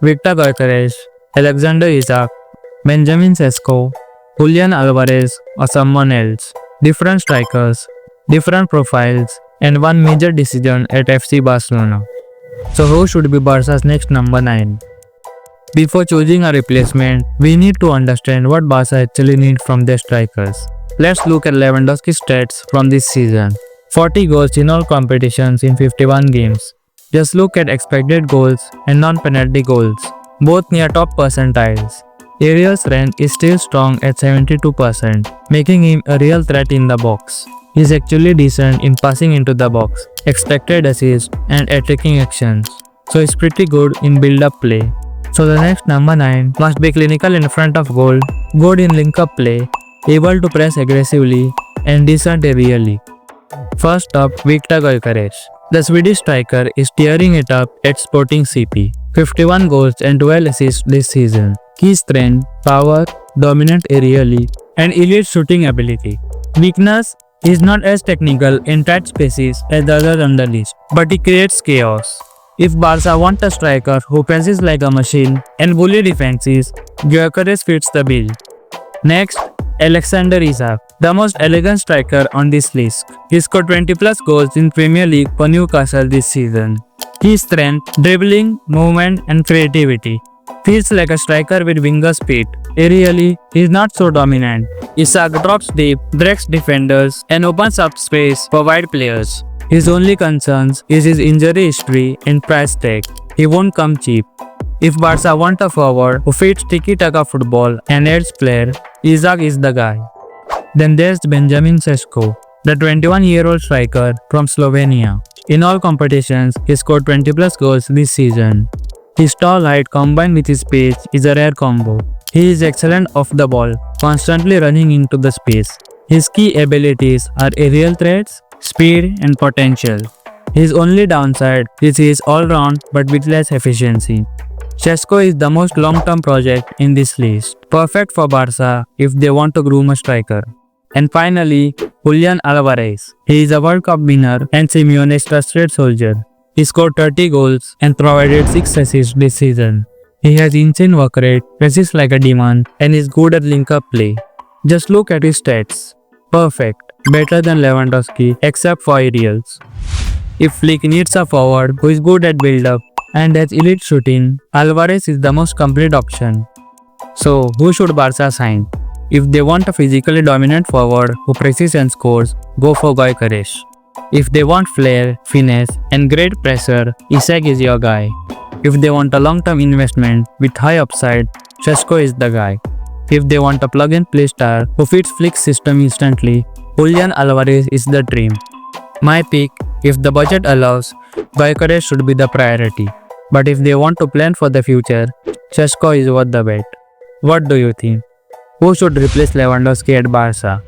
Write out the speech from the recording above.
Victor Gyökeres, Alexander Isak, Benjamin Sesko, Julian Alvarez, or someone else. Different strikers, different profiles, and one major decision at FC Barcelona. So who should be Barca's next number 9? Before choosing a replacement, we need to understand what Barca actually needs from their strikers. Let's look at Lewandowski's stats from this season. 40 goals in all competitions in 51 games. Just look at expected goals and non-penalty goals, both near top percentiles. Aerial strength is still strong at 72%, making him a real threat in the box. He is actually decent in passing into the box, expected assists, and attacking actions. So he's pretty good in build-up play. So the next number 9 must be clinical in front of goal, good in link-up play, able to press aggressively, and decent aerially. First up, Victor Gyökeres. The Swedish striker is tearing it up at Sporting CP. 51 goals and 12 assists this season. Key strength, power, dominant aerially, and elite shooting ability. Weakness, he is not as technical in tight spaces as the others on the list, but he creates chaos. If Barca want a striker who passes like a machine and bully defenses, Gyökeres fits the bill. Next, Alexander Isak, the most elegant striker on this list. He scored 20 plus goals in Premier League for Newcastle this season. His strength, dribbling, movement, and creativity. Feels like a striker with winger speed. Aerially, he is not so dominant. Isak drops deep, drags defenders, and opens up space for wide players. His only concerns is his injury history and price tag. He won't come cheap. If Barca want a forward who fits tiki-taka football and adds flair, Isak is the guy. Then there's Benjamin Sesko, the 21-year-old striker from Slovenia. In all competitions, he scored 20 plus goals this season. His tall height combined with his pace is a rare combo. He is excellent off the ball, constantly running into the space. His key abilities are aerial threats, speed, and potential. His only downside is he is all-round but with less efficiency. Sesko is the most long-term project in this list, perfect for Barca if they want to groom a striker. And finally, Julian Alvarez. He is a World Cup winner and Simeone's trusted soldier. He scored 30 goals and provided 6 assists this season. He has insane work rate, passes like a demon, and is good at link-up play. Just look at his stats. Perfect, better than Lewandowski except for aerials. If Flick needs a forward who is good at build-up and has elite shooting, Alvarez is the most complete option. So, who should Barca sign? If they want a physically dominant forward who presses and scores, go for Gyökeres. If they want flair, finesse, and great pressure, Isak is your guy. If they want a long-term investment with high upside, Sesko is the guy. If they want a plug-and-play star who fits Flick's system instantly, Julian Alvarez is the dream. My pick, if the budget allows, Gyökeres should be the priority. But if they want to plan for the future, Sesko is worth the bet. What do you think? Who should replace Lewandowski at Barca?